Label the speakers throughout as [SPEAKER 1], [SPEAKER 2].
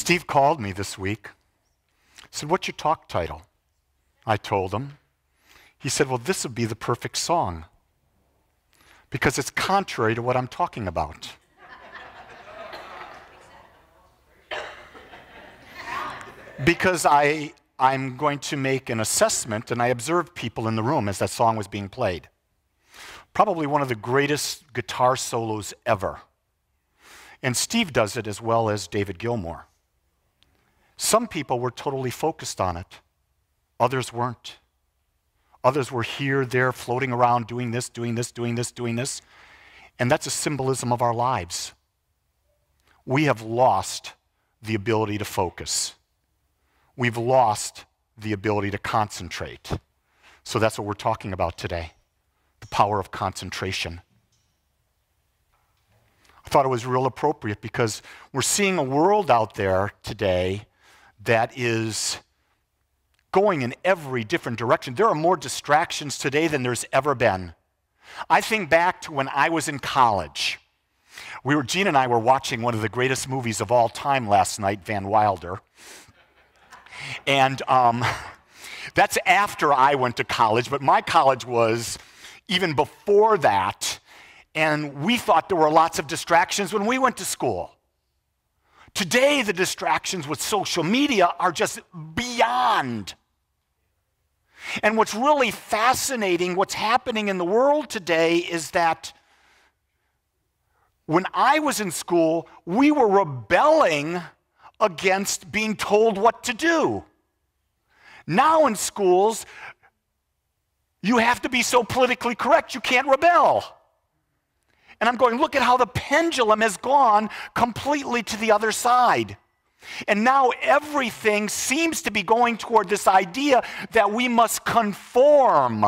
[SPEAKER 1] Steve called me this week. He said, "What's your talk title?" I told him. He said, "Well, this would be the perfect song because it's contrary to what I'm talking about." Because I'm going to make an assessment, and I observed people in the room as that song was being played. Probably one of the greatest guitar solos ever. And Steve does it as well as David Gilmour. Some people were totally focused on it. Others weren't. Others were here, there, floating around, doing this, doing this, doing this, doing this. And that's a symbolism of our lives. We have lost the ability to focus. We've lost the ability to concentrate. So that's what we're talking about today, the power of concentration. I thought it was real appropriate because we're seeing a world out there today that is going in every different direction. There are more distractions today than there's ever been. I think back to when I was in college. Gene and I were watching one of the greatest movies of all time last night, Van Wilder. And that's after I went to college, but my college was even before that, and we thought there were lots of distractions when we went to school. Today, the distractions with social media are just beyond. And what's really fascinating, what's happening in the world today is that when I was in school, we were rebelling against being told what to do. Now in schools, you have to be so politically correct, you can't rebel. And I'm going, look at how the pendulum has gone completely to the other side. And now everything seems to be going toward this idea that we must conform,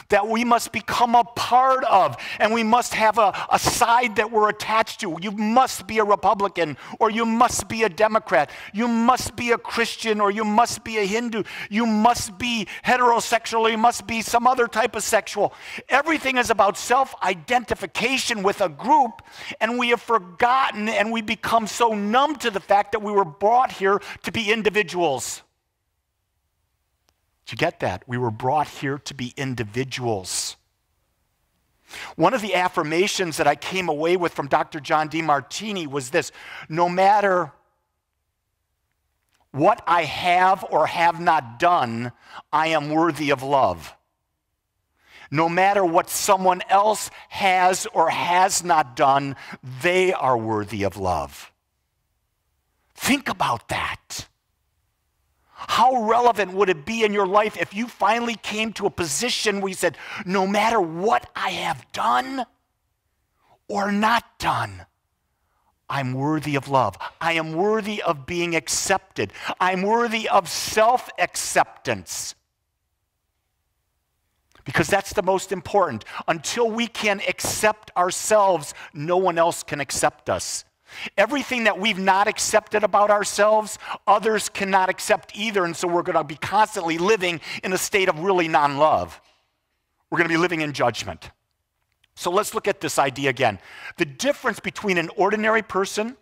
[SPEAKER 1] that we must become a part of, and we must have a side that we're attached to. You must be a Republican, or you must be a Democrat. You must be a Christian, or you must be a Hindu. You must be heterosexual, or you must be some other type of sexual. Everything is about self-identification with a group, and we have forgotten, and we become so numb to the fact that we were brought here to be individuals. Did you get that? We were brought here to be individuals. One of the affirmations that I came away with from Dr. John DeMartini was this: no matter what I have or have not done, I am worthy of love. No matter what someone else has or has not done, they are worthy of love. Think about that. How relevant would it be in your life if you finally came to a position where you said, no matter what I have done or not done, I'm worthy of love. I am worthy of being accepted. I'm worthy of self-acceptance. Because that's the most important. Until we can accept ourselves, no one else can accept us. Everything that we've not accepted about ourselves, others cannot accept either, and so we're going to be constantly living in a state of really non-love. We're going to be living in judgment. So let's look at this idea again. The difference between an ordinary person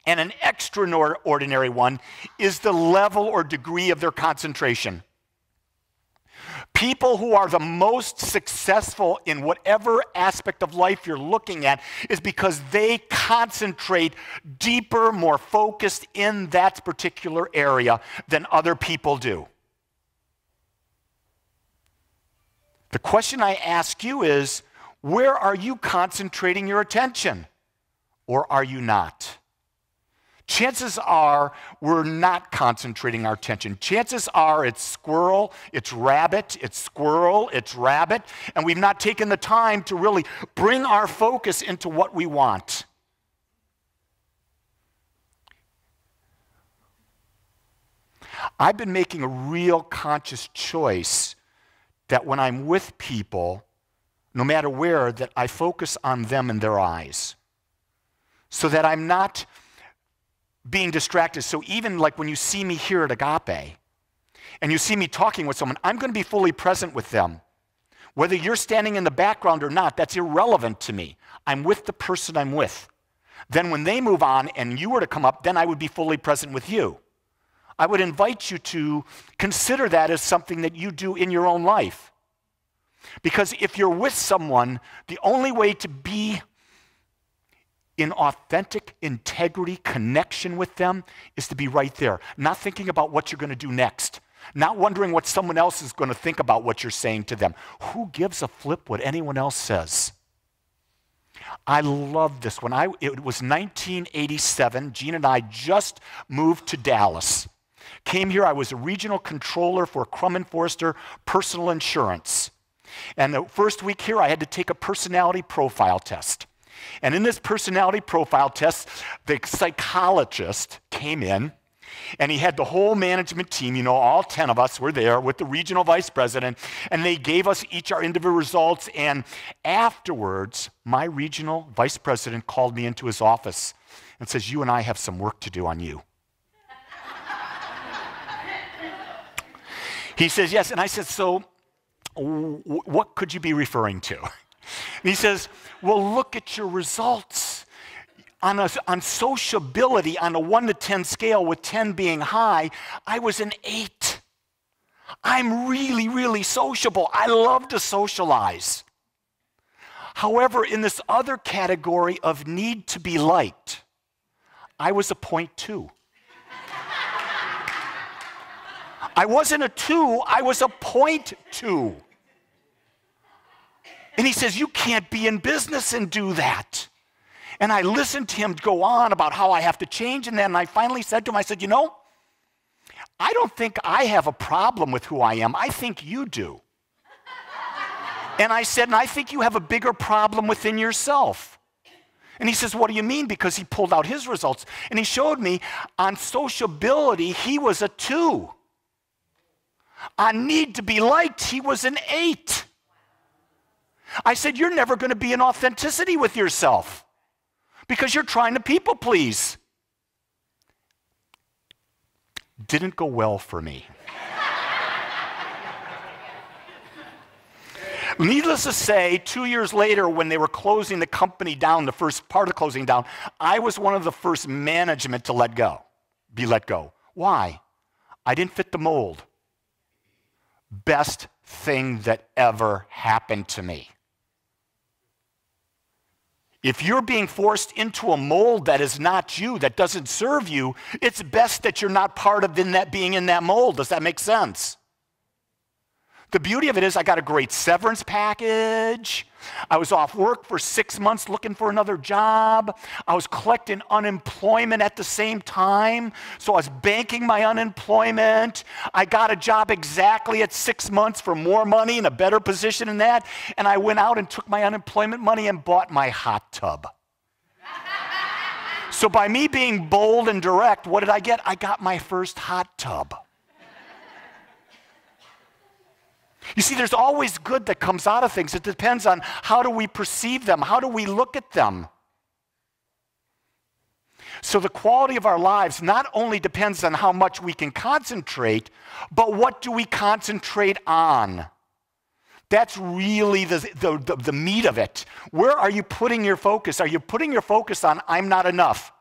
[SPEAKER 1] and an extraordinary one is the level or degree of their concentration. People who are the most successful in whatever aspect of life you're looking at is because they concentrate deeper, more focused in that particular area than other people do. The question I ask you is, where are you concentrating your attention? Or are you not? Chances are we're not concentrating our attention. Chances are it's squirrel, it's rabbit, it's squirrel, it's rabbit, and we've not taken the time to really bring our focus into what we want. I've been making a real conscious choice that when I'm with people, no matter where, that I focus on them and their eyes, so that I'm not being distracted. So even like when you see me here at Agape and you see me talking with someone, I'm going to be fully present with them. Whether you're standing in the background or not, that's irrelevant to me. I'm with the person I'm with. Then when they move on and you were to come up, then I would be fully present with you. I would invite you to consider that as something that you do in your own life. Because if you're with someone, the only way to be in authentic integrity, connection with them, is to be right there. Not thinking about what you're going to do next. Not wondering what someone else is going to think about what you're saying to them. Who gives a flip what anyone else says? I love this one. It was 1987. Gene and I just moved to Dallas. Came here, I was a regional controller for Crum & Forster Personal Insurance. And the first week here, I had to take a personality profile test. And in this personality profile test, the psychologist came in, and he had the whole management team, you know, all 10 of us were there with the regional vice president, and they gave us each our individual results. And afterwards, my regional vice president called me into his office and says, "You and I have some work to do on you." He says, "Yes." And I said, "So what could you be referring to?" And he says, "Well, look at your results. On sociability, on a 1 to 10 scale, with 10 being high, I was an 8. I'm really, really sociable. I love to socialize. However, in this other category of need to be liked, I was a 0.2. I wasn't a 2, I was a 0.2. And he says, "You can't be in business and do that." And I listened to him go on about how I have to change, and then I finally said to him, I said, "You know, I don't think I have a problem with who I am. I think you do." And I said, "And I think you have a bigger problem within yourself." And he says, "What do you mean?" Because he pulled out his results, and he showed me on sociability, he was a 2. On need to be liked, he was an 8. I said, "You're never going to be in authenticity with yourself because you're trying to people please." Didn't go well for me. Needless to say, 2 years later, when they were closing the company down, the first part of closing down, I was one of the first management to be let go. Why? I didn't fit the mold. Best thing that ever happened to me. If you're being forced into a mold that is not you, that doesn't serve you, it's best that you're not part of being in that mold. Does that make sense? The beauty of it is I got a great severance package. I was off work for 6 months looking for another job. I was collecting unemployment at the same time, so I was banking my unemployment. I got a job exactly at 6 months for more money and a better position than that, and I went out and took my unemployment money and bought my hot tub. So by me being bold and direct, what did I get? I got my first hot tub. You see, there's always good that comes out of things. It depends on how do we perceive them, how do we look at them. So the quality of our lives not only depends on how much we can concentrate, but what do we concentrate on? That's really the meat of it. Where are you putting your focus? Are you putting your focus on, "I'm not enough"?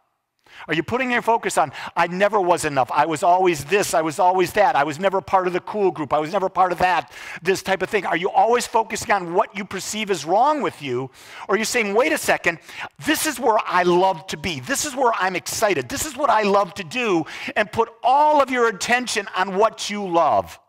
[SPEAKER 1] Are you putting your focus on, "I never was enough. I was always this. I was always that. I was never part of the cool group. I was never part of that," this type of thing? Are you always focusing on what you perceive is wrong with you? Or are you saying, "Wait a second, this is where I love to be. This is where I'm excited. This is what I love to do," and put all of your attention on what you love?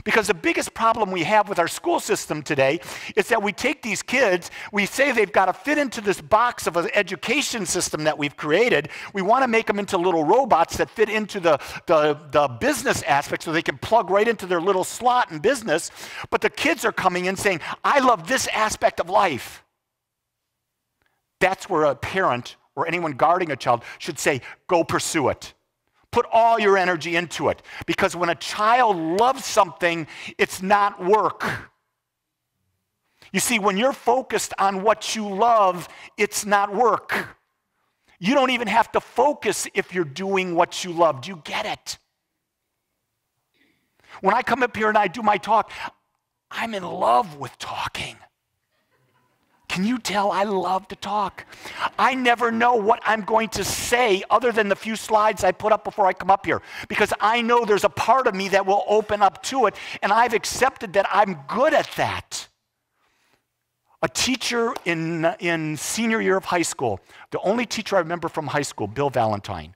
[SPEAKER 1] Because the biggest problem we have with our school system today is that we take these kids, we say they've got to fit into this box of an education system that we've created. We want to make them into little robots that fit into the business aspect so they can plug right into their little slot in business. But the kids are coming in saying, "I love this aspect of life." That's where a parent or anyone guarding a child should say, "Go pursue it. Put all your energy into it." Because when a child loves something, it's not work. You see, when you're focused on what you love, it's not work. You don't even have to focus if you're doing what you love. Do you get it? When I come up here and I do my talk, I'm in love with talking. Can you tell I love to talk? I never know what I'm going to say other than the few slides I put up before I come up here, because I know there's a part of me that will open up to it, and I've accepted that I'm good at that. A teacher in senior year of high school, the only teacher I remember from high school, Bill Valentine.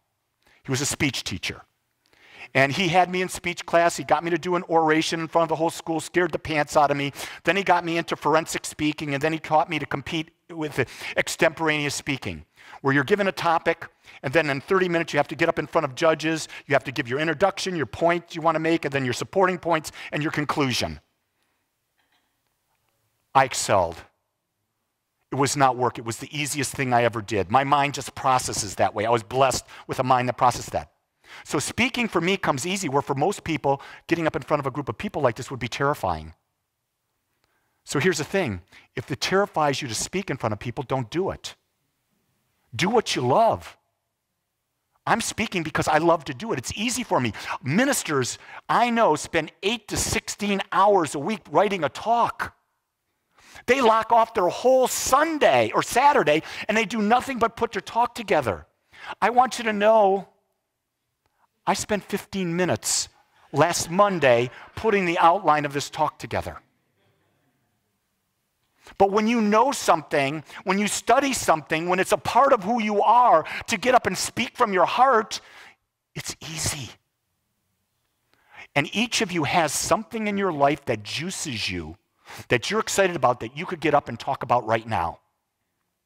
[SPEAKER 1] He was a speech teacher. And he had me in speech class. He got me to do an oration in front of the whole school, scared the pants out of me. Then he got me into forensic speaking, and then he taught me to compete with extemporaneous speaking, where you're given a topic, and then in 30 minutes you have to get up in front of judges. You have to give your introduction, your point you want to make, and then your supporting points and your conclusion. I excelled. It was not work. It was the easiest thing I ever did. My mind just processes that way. I was blessed with a mind that processed that. So speaking for me comes easy, where for most people, getting up in front of a group of people like this would be terrifying. So here's the thing. If it terrifies you to speak in front of people, don't do it. Do what you love. I'm speaking because I love to do it. It's easy for me. Ministers, I know, spend 8 to 16 hours a week writing a talk. They lock off their whole Sunday or Saturday, and they do nothing but put their talk together. I want you to know, I spent 15 minutes last Monday putting the outline of this talk together. But when you know something, when you study something, when it's a part of who you are, to get up and speak from your heart, it's easy. And each of you has something in your life that juices you, that you're excited about, that you could get up and talk about right now.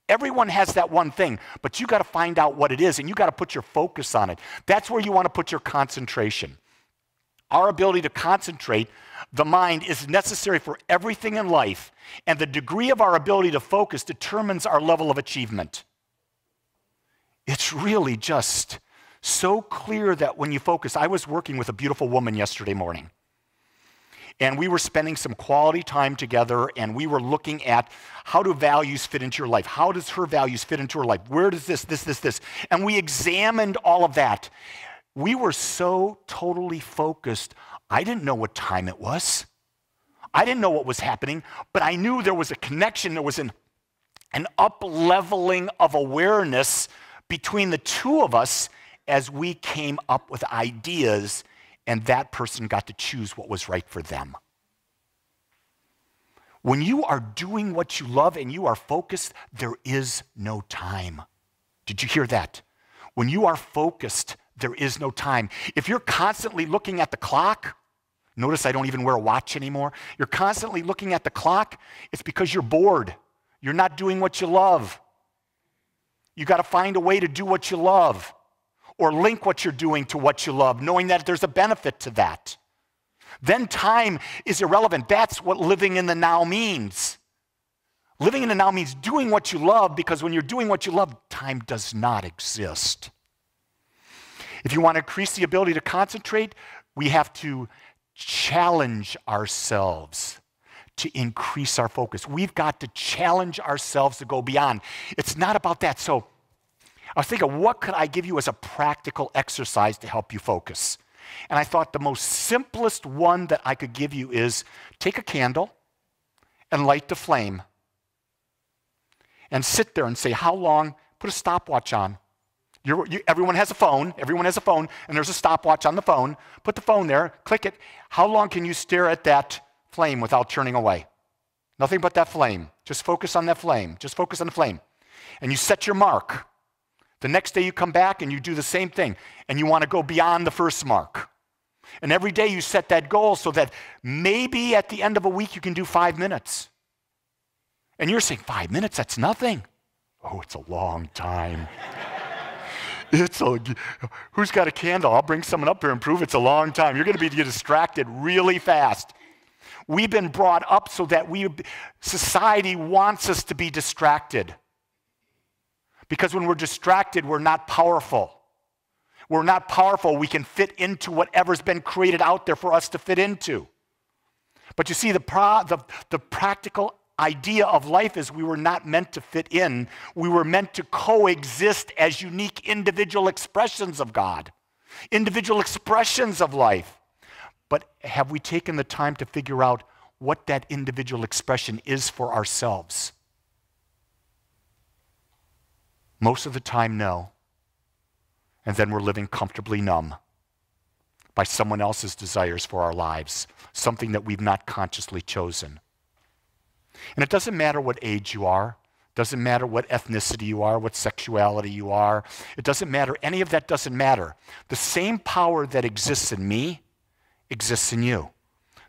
[SPEAKER 1] Everyone has that one thing, but you got to find out what it is, and you got to put your focus on it. That's where you want to put your concentration. Our ability to concentrate, the mind, is necessary for everything in life, and the degree of our ability to focus determines our level of achievement. It's really just so clear that when you focus. I was working with a beautiful woman yesterday morning, and we were spending some quality time together, and we were looking at how do values fit into your life? How does her values fit into her life? Where does this? And we examined all of that. We were so totally focused. I didn't know what time it was. I didn't know what was happening, but I knew there was a connection. There was an up-leveling of awareness between the two of us as we came up with ideas, and that person got to choose what was right for them. When you are doing what you love and you are focused, there is no time. Did you hear that? When you are focused, there is no time. If you're constantly looking at the clock, notice I don't even wear a watch anymore. You're constantly looking at the clock, it's because you're bored. You're not doing what you love. You got to find a way to do what you love, or link what you're doing to what you love, knowing that there's a benefit to that. Then time is irrelevant. That's what living in the now means. Living in the now means doing what you love, because when you're doing what you love, time does not exist. If you want to increase the ability to concentrate, we have to challenge ourselves to increase our focus. We've got to challenge ourselves to go beyond. It's not about that. So I was thinking, what could I give you as a practical exercise to help you focus? And I thought the most simplest one that I could give you is take a candle and light the flame. And sit there and say, how long? Put a stopwatch on. Everyone has a phone. Everyone has a phone, and there's a stopwatch on the phone. Put the phone there, click it. How long can you stare at that flame without turning away? Nothing but that flame. Just focus on that flame. Just focus on the flame. And you set your mark. The next day you come back and you do the same thing, and you want to go beyond the first mark. And every day you set that goal so that maybe at the end of a week you can do 5 minutes. And you're saying, 5 minutes, that's nothing. Oh, it's a long time. Who's got a candle? I'll bring someone up here and prove it's a long time. You're going to be distracted really fast. We've been brought up so that society wants us to be distracted. Because when we're distracted, we're not powerful. We're not powerful. We can fit into whatever's been created out there for us to fit into. But you see, the practical idea of life is we were not meant to fit in. We were meant to coexist as unique individual expressions of God, individual expressions of life. But have we taken the time to figure out what that individual expression is for ourselves? Most of the time, no. And then we're living comfortably numb by someone else's desires for our lives, something that we've not consciously chosen. And it doesn't matter what age you are. It doesn't matter what ethnicity you are, what sexuality you are. It doesn't matter. Any of that doesn't matter. The same power that exists in me exists in you.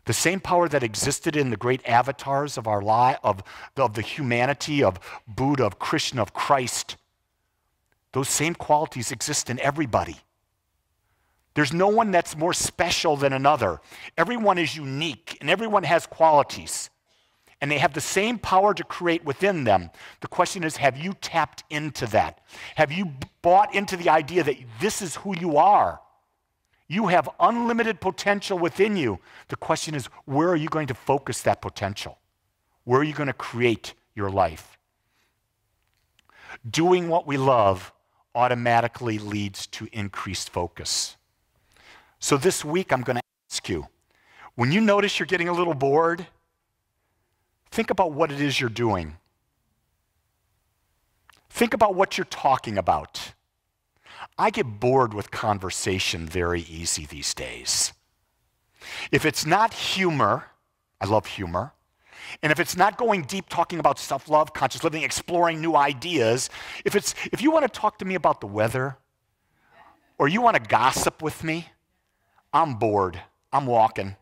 [SPEAKER 1] The same power that existed in the great avatars of our life, of the humanity, of Buddha, of Krishna, of Christ, those same qualities exist in everybody. There's no one that's more special than another. Everyone is unique, and everyone has qualities. And they have the same power to create within them. The question is, have you tapped into that? Have you bought into the idea that this is who you are? You have unlimited potential within you. The question is, where are you going to focus that potential? Where are you going to create your life? Doing what we love automatically leads to increased focus. So this week, I'm going to ask you, when you notice you're getting a little bored, think about what it is you're doing. Think about what you're talking about. I get bored with conversation very easy these days. If it's not humor, I love humor, and if it's not going deep talking about self-love, conscious living, exploring new ideas, if you want to talk to me about the weather, or you want to gossip with me, I'm bored. I'm walking.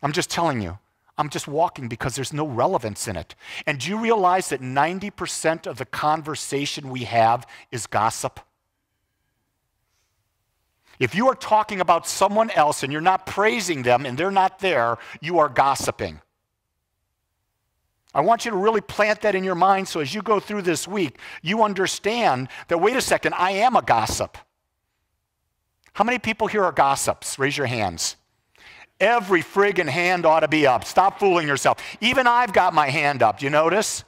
[SPEAKER 1] I'm just telling you. I'm just walking because there's no relevance in it. And do you realize that 90% of the conversation we have is gossip? If you are talking about someone else and you're not praising them and they're not there, you are gossiping. I want you to really plant that in your mind so as you go through this week, you understand that, wait a second, I am a gossip. How many people here are gossips? Raise your hands. Every friggin' hand ought to be up. Stop fooling yourself. Even I've got my hand up. Do you notice?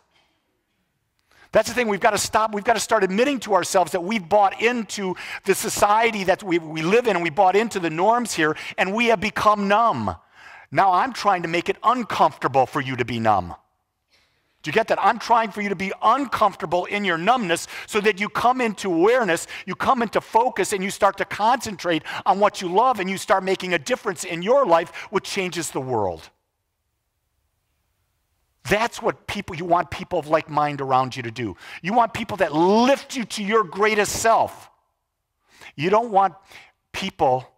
[SPEAKER 1] That's the thing. We've got to stop. We've got to start admitting to ourselves that we've bought into the society that we live in, and we bought into the norms here, and we have become numb. Now I'm trying to make it uncomfortable for you to be numb. Do you get that? I'm trying for you to be uncomfortable in your numbness so that you come into awareness, you come into focus, and you start to concentrate on what you love, and you start making a difference in your life, which changes the world. That's what you want people of like mind around you to do. You want people that lift you to your greatest self. You don't want people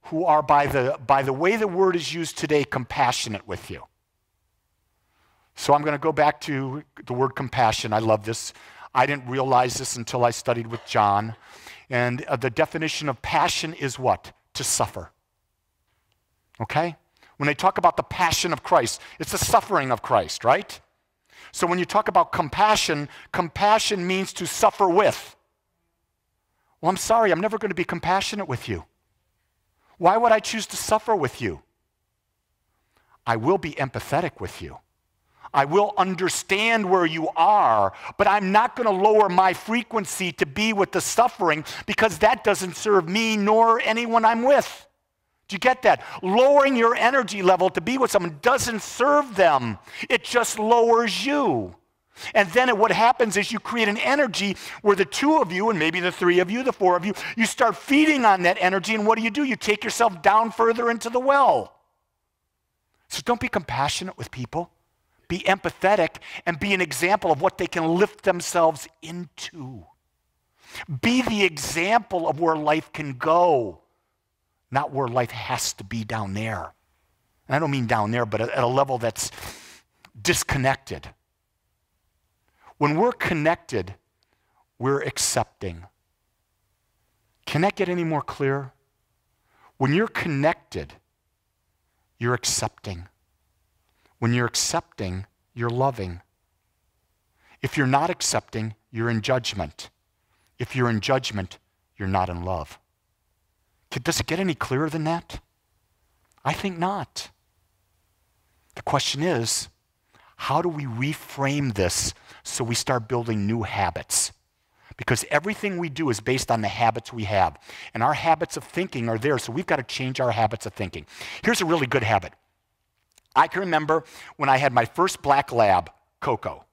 [SPEAKER 1] who are, by the way the word is used today, compassionate with you. So I'm going to go back to the word compassion. I love this. I didn't realize this until I studied with John. And the definition of passion is what? To suffer. Okay? When they talk about the passion of Christ, it's the suffering of Christ, right? So when you talk about compassion, compassion means to suffer with. Well, I'm sorry, I'm never going to be compassionate with you. Why would I choose to suffer with you? I will be empathetic with you. I will understand where you are, but I'm not going to lower my frequency to be with the suffering because that doesn't serve me nor anyone I'm with. Do you get that? Lowering your energy level to be with someone doesn't serve them. It just lowers you. And then what happens is you create an energy where the two of you, and maybe the three of you, the four of you, you start feeding on that energy, and what do? You take yourself down further into the well. So don't be compassionate with people. Be empathetic and be an example of what they can lift themselves into. Be the example of where life can go, not where life has to be down there. And I don't mean down there, but at a level that's disconnected. When we're connected, we're accepting. Can that get any more clear? When you're connected, you're accepting. When you're accepting, you're loving. If you're not accepting, you're in judgment. If you're in judgment, you're not in love. Does it get any clearer than that? I think not. The question is, how do we reframe this so we start building new habits? Because everything we do is based on the habits we have. And our habits of thinking are there, so we've got to change our habits of thinking. Here's a really good habit. I can remember when I had my first black lab, Coco.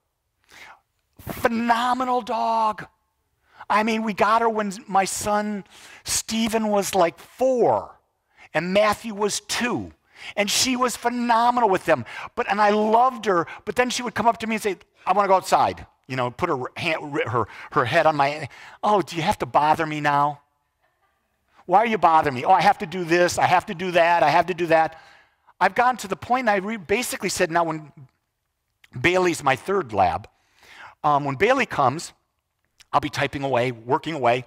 [SPEAKER 1] Phenomenal dog. I mean, we got her when my son Stephen was like 4 and Matthew was 2. And she was phenomenal with them. And I loved her, but then she would come up to me and say, I want to go outside. You know, put her head on my, oh, do you have to bother me now? Why are you bothering me? Oh, I have to do this, I have to do that, I have to do that. I've gotten to the point, I basically said, now when Bailey's my 3rd lab, when Bailey comes, I'll be typing away, working away.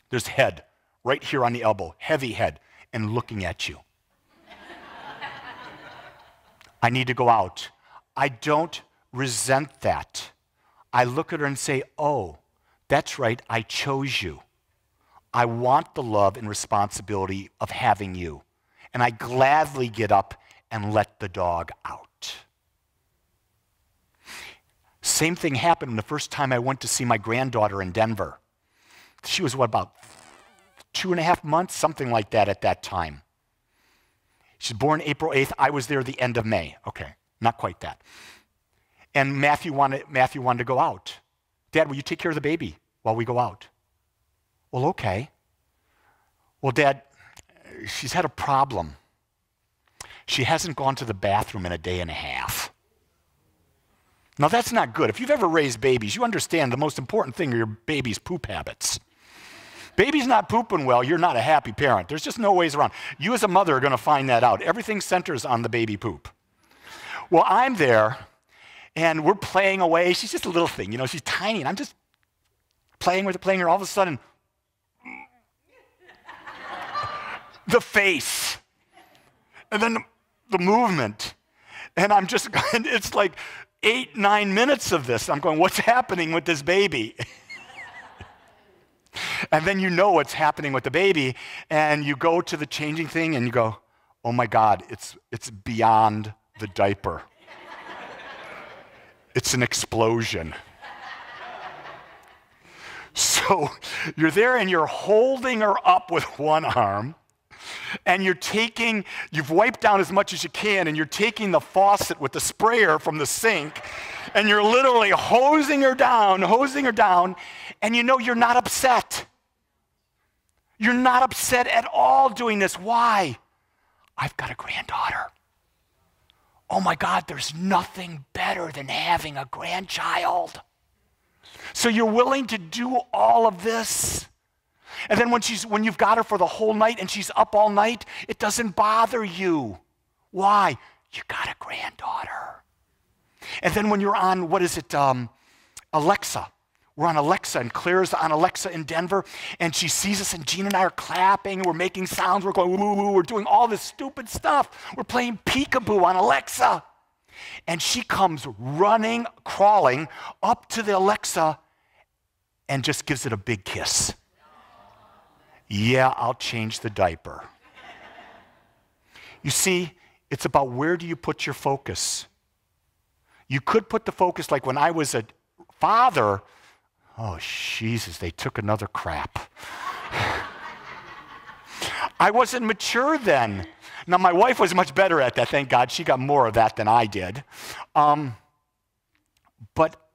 [SPEAKER 1] There's head right here on the elbow, heavy head, and looking at you. I need to go out. I don't resent that. I look at her and say, oh, that's right, I chose you. I want the love and responsibility of having you. And I gladly get up and let the dog out. Same thing happened the first time I went to see my granddaughter in Denver. She was, about 2.5 months, something like that at that time. She's born April 8th. I was there the end of May. Okay, not quite that. And Matthew wanted to go out. Dad, will you take care of the baby while we go out? Well, okay. Well, Dad, she's had a problem. She hasn't gone to the bathroom in a day and a half. Now, that's not good. If you've ever raised babies, you understand the most important thing are your baby's poop habits. Baby's not pooping well, you're not a happy parent. There's just no ways around. You as a mother are going to find that out. Everything centers on the baby poop. Well, I'm there, and we're playing away. She's just a little thing. You know, she's tiny, and I'm just playing with her. All of a sudden, the face, and then the movement. And I'm just, it's like 8-9 minutes of this. I'm going, what's happening with this baby? And then you know what's happening with the baby, and you go to the changing thing, and you go, oh my God, it's beyond the diaper. It's an explosion. So you're there, and you're holding her up with one arm, and you've wiped down as much as you can, and you're taking the faucet with the sprayer from the sink, and you're literally hosing her down, and you know you're not upset. You're not upset at all doing this. Why? I've got a granddaughter. Oh my God, there's nothing better than having a grandchild. So you're willing to do all of this. And then when you've got her for the whole night and she's up all night, it doesn't bother you. Why? You got a granddaughter. And then when you're on, Alexa. We're on Alexa, and Claire's on Alexa in Denver, and she sees us, and Gina and I are clapping, we're making sounds, we're going, woo, woo, we're doing all this stupid stuff. We're playing peekaboo on Alexa. And she comes running, crawling up to the Alexa and just gives it a big kiss. Yeah, I'll change the diaper. You see, it's about where do you put your focus. You could put the focus like when I was a father. Oh, Jesus, they took another crap. I wasn't mature then. Now, my wife was much better at that, thank God. She got more of that than I did. But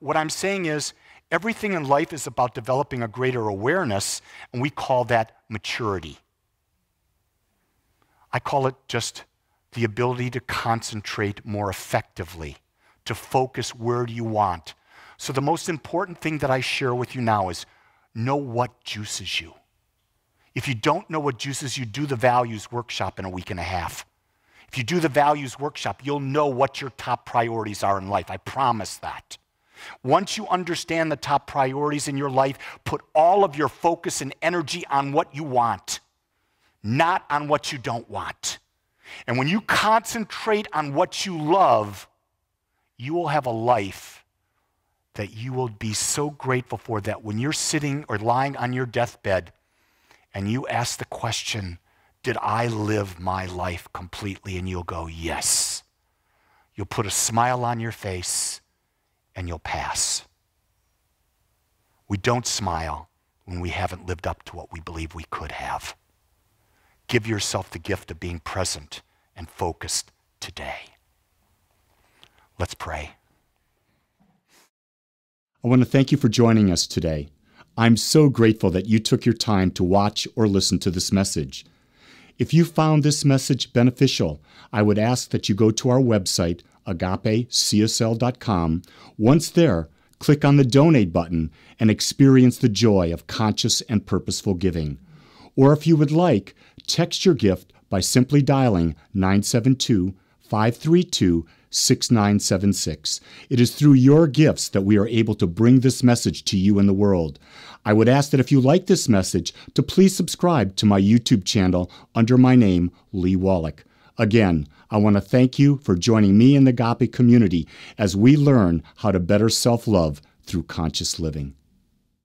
[SPEAKER 1] what I'm saying is, everything in life is about developing a greater awareness, and we call that maturity. I call it just the ability to concentrate more effectively, to focus where do you want. So the most important thing that I share with you now is know what juices you. If you don't know what juices you, do the values workshop in a week and a half. If you do the values workshop, you'll know what your top priorities are in life. I promise that. Once you understand the top priorities in your life, put all of your focus and energy on what you want, not on what you don't want. And when you concentrate on what you love, you will have a life that you will be so grateful for, that when you're sitting or lying on your deathbed and you ask the question, did I live my life completely? And you'll go, yes. You'll put a smile on your face and you'll pass. We don't smile when we haven't lived up to what we believe we could have. Give yourself the gift of being present and focused today. Let's pray.
[SPEAKER 2] I want to thank you for joining us today. I'm so grateful that you took your time to watch or listen to this message. If you found this message beneficial, I would ask that you go to our website, agapecsl.com. Once there, click on the donate button and experience the joy of conscious and purposeful giving. Or if you would like, text your gift by simply dialing 972-532-6976. It is through your gifts that we are able to bring this message to you in the world. I would ask that if you like this message, to please subscribe to my YouTube channel under my name, Lee Wolak. Again, I want to thank you for joining me in the Agape community as we learn how to better self-love through conscious living.